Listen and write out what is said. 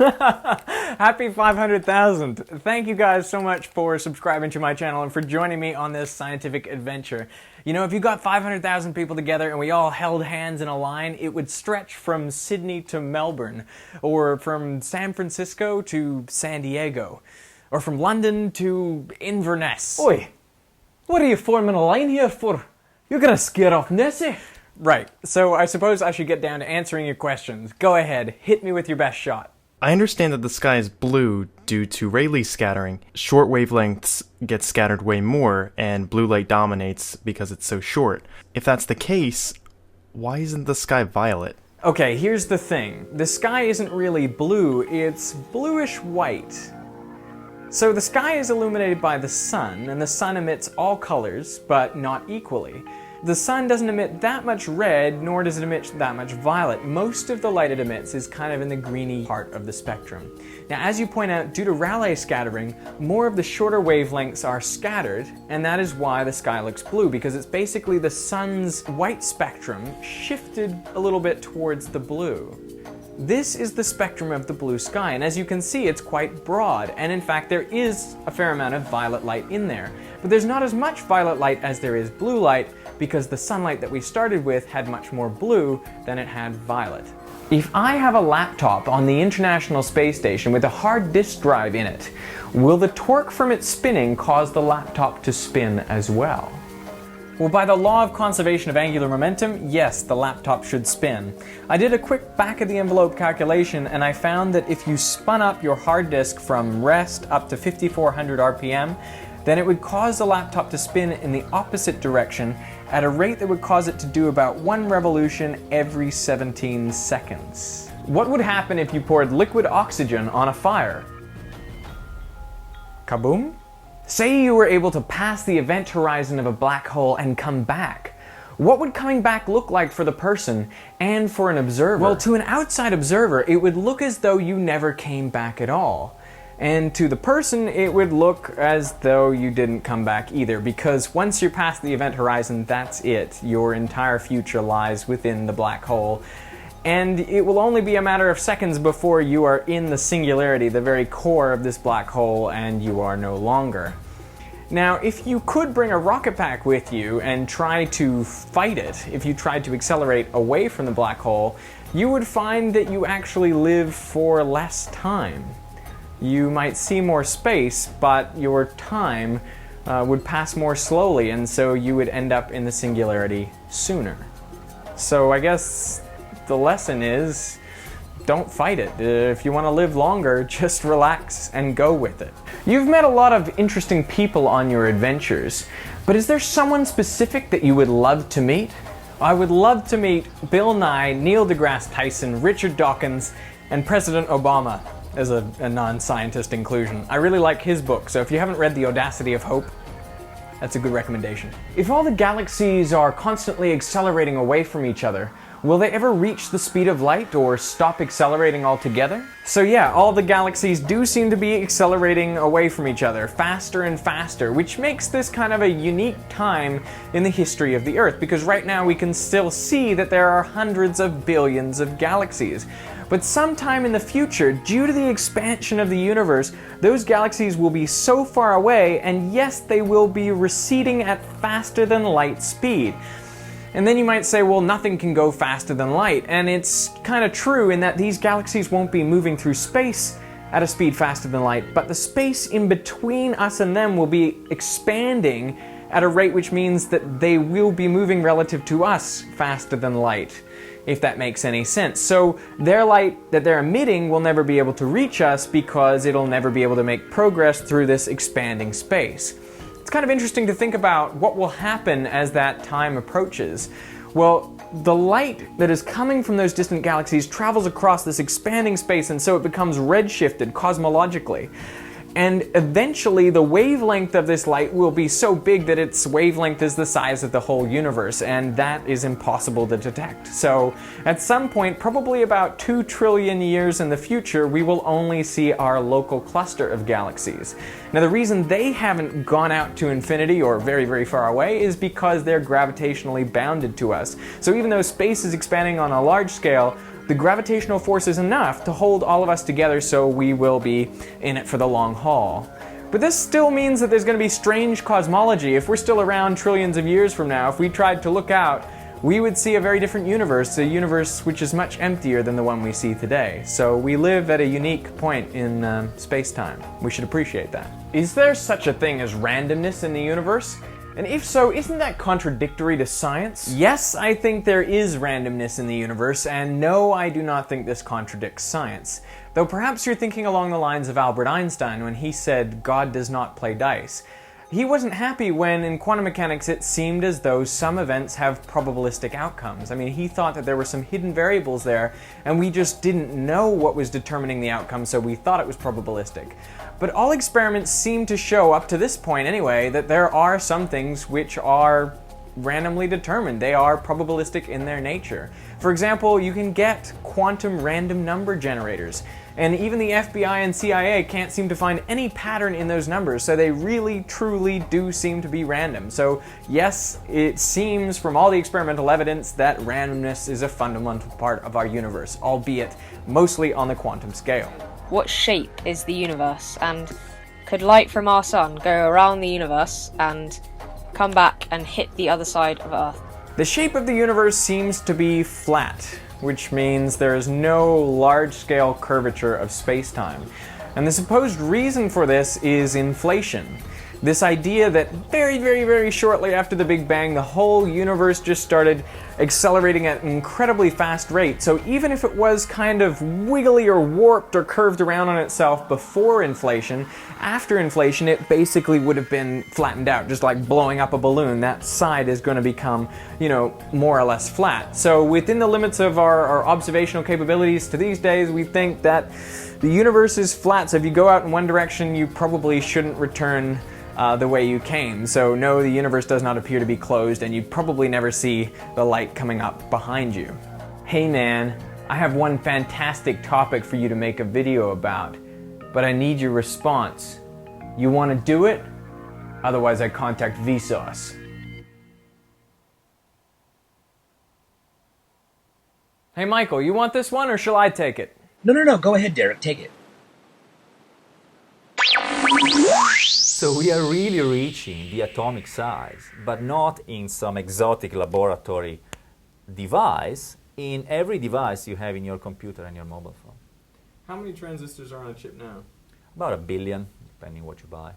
Happy 500,000! Thank you guys so much for subscribing to my channel and for joining me on this scientific adventure. You know, if you got 500,000 people together and we all held hands in a line, it would stretch from Sydney to Melbourne, or from San Francisco to San Diego, or from London to Inverness. Oi, what are you forming a line here for? You're gonna scare off Nessie. Right, so I suppose I should get down to answering your questions. Go ahead, hit me with your best shot. I understand that the sky is blue due to Rayleigh scattering. Short wavelengths get scattered way more, and blue light dominates because it's so short. If that's the case, why isn't the sky violet? Okay, here's the thing. The sky isn't really blue, it's bluish white. So the sky is illuminated by the sun, and the sun emits all colors, but not equally. The sun doesn't emit that much red, nor does it emit that much violet. Most of the light it emits is kind of in the greeny part of the spectrum. Now, as you point out, due to Rayleigh scattering, more of the shorter wavelengths are scattered, and that is why the sky looks blue, because it's basically the sun's white spectrum shifted a little bit towards the blue. This is the spectrum of the blue sky, and as you can see, it's quite broad, and in fact there is a fair amount of violet light in there. But there's not as much violet light as there is blue light, because the sunlight that we started with had much more blue than it had violet. If I have a laptop on the International Space Station with a hard disk drive in it, will the torque from its spinning cause the laptop to spin as well? Well, by the law of conservation of angular momentum, yes, the laptop should spin. I did a quick back-of-the-envelope calculation, and I found that if you spun up your hard disk from rest up to 5400 RPM, then it would cause the laptop to spin in the opposite direction at a rate that would cause it to do about 1 revolution every 17 seconds. What would happen if you poured liquid oxygen on a fire? Kaboom? Say you were able to pass the event horizon of a black hole and come back. What would coming back look like for the person and for an observer? Well, to an outside observer, it would look as though you never came back at all. And to the person, it would look as though you didn't come back either, because once you're past the event horizon, that's it. Your entire future lies within the black hole. And it will only be a matter of seconds before you are in the singularity, the very core of this black hole, and you are no longer. Now, if you could bring a rocket pack with you and try to fight it, if you tried to accelerate away from the black hole, you would find that you actually live for less time. You might see more space, but your time would pass more slowly, and so you would end up in the singularity sooner. So I guess the lesson is, don't fight it. If you want to live longer, just relax and go with it. You've met a lot of interesting people on your adventures, but is there someone specific that you would love to meet? I would love to meet Bill Nye, Neil deGrasse Tyson, Richard Dawkins, and President Obama as a non-scientist inclusion. I really like his book, so if you haven't read The Audacity of Hope, that's a good recommendation. If all the galaxies are constantly accelerating away from each other, will they ever reach the speed of light or stop accelerating altogether? So yeah, all the galaxies do seem to be accelerating away from each other, faster and faster, which makes this kind of a unique time in the history of the Earth, because right now we can still see that there are hundreds of billions of galaxies. But sometime in the future, due to the expansion of the universe, those galaxies will be so far away, and yes, they will be receding at faster than light speed. And then you might say, well, nothing can go faster than light, and it's kind of true in that these galaxies won't be moving through space at a speed faster than light, but the space in between us and them will be expanding at a rate which means that they will be moving relative to us faster than light, if that makes any sense. So their light that they're emitting will never be able to reach us because it'll never be able to make progress through this expanding space. It's kind of interesting to think about what will happen as that time approaches. Well, the light that is coming from those distant galaxies travels across this expanding space, and so it becomes redshifted cosmologically. And eventually the wavelength of this light will be so big that its wavelength is the size of the whole universe, and that is impossible to detect. So at some point, probably about 2 trillion years in the future, we will only see our local cluster of galaxies. Now the reason they haven't gone out to infinity or very, very far away is because they're gravitationally bounded to us. So even though space is expanding on a large scale, the gravitational force is enough to hold all of us together, so we will be in it for the long haul. But this still means that there's going to be strange cosmology. If we're still around trillions of years from now, if we tried to look out, we would see a very different universe, a universe which is much emptier than the one we see today. So we live at a unique point in space-time. We should appreciate that. Is there such a thing as randomness in the universe? And if so, isn't that contradictory to science? Yes, I think there is randomness in the universe, and no, I do not think this contradicts science. Though perhaps you're thinking along the lines of Albert Einstein when he said, God does not play dice. He wasn't happy when, in quantum mechanics, it seemed as though some events have probabilistic outcomes. I mean, he thought that there were some hidden variables there, and we just didn't know what was determining the outcome, so we thought it was probabilistic. But all experiments seem to show, up to this point anyway, that there are some things which are randomly determined. They are probabilistic in their nature. For example, you can get quantum random number generators. And even the FBI and CIA can't seem to find any pattern in those numbers, so they really, truly do seem to be random. So yes, it seems from all the experimental evidence that randomness is a fundamental part of our universe, albeit mostly on the quantum scale. What shape is the universe, and could light from our sun go around the universe and come back and hit the other side of Earth? The shape of the universe seems to be flat, which means there is no large-scale curvature of space-time. And the supposed reason for this is inflation. This idea that very, very, very shortly after the Big Bang, the whole universe just started accelerating at an incredibly fast rate. So even if it was kind of wiggly or warped or curved around on itself before inflation, after inflation it basically would have been flattened out, just like blowing up a balloon. That side is going to become, more or less flat. So within the limits of our observational capabilities to these days, we think that the universe is flat. So if you go out in one direction, you probably shouldn't return the way you came. So no, the universe does not appear to be closed, and you'd probably never see the light coming up behind you. Hey man, I have one fantastic topic for you to make a video about, but I need your response. You want to do it? Otherwise I contact Vsauce. Hey Michael, you want this one or shall I take it? No, go ahead, Derek, take it. So we are really reaching the atomic size, but not in some exotic laboratory device, in every device you have in your computer and your mobile phone. How many transistors are on a chip now? About 1 billion, depending what you buy.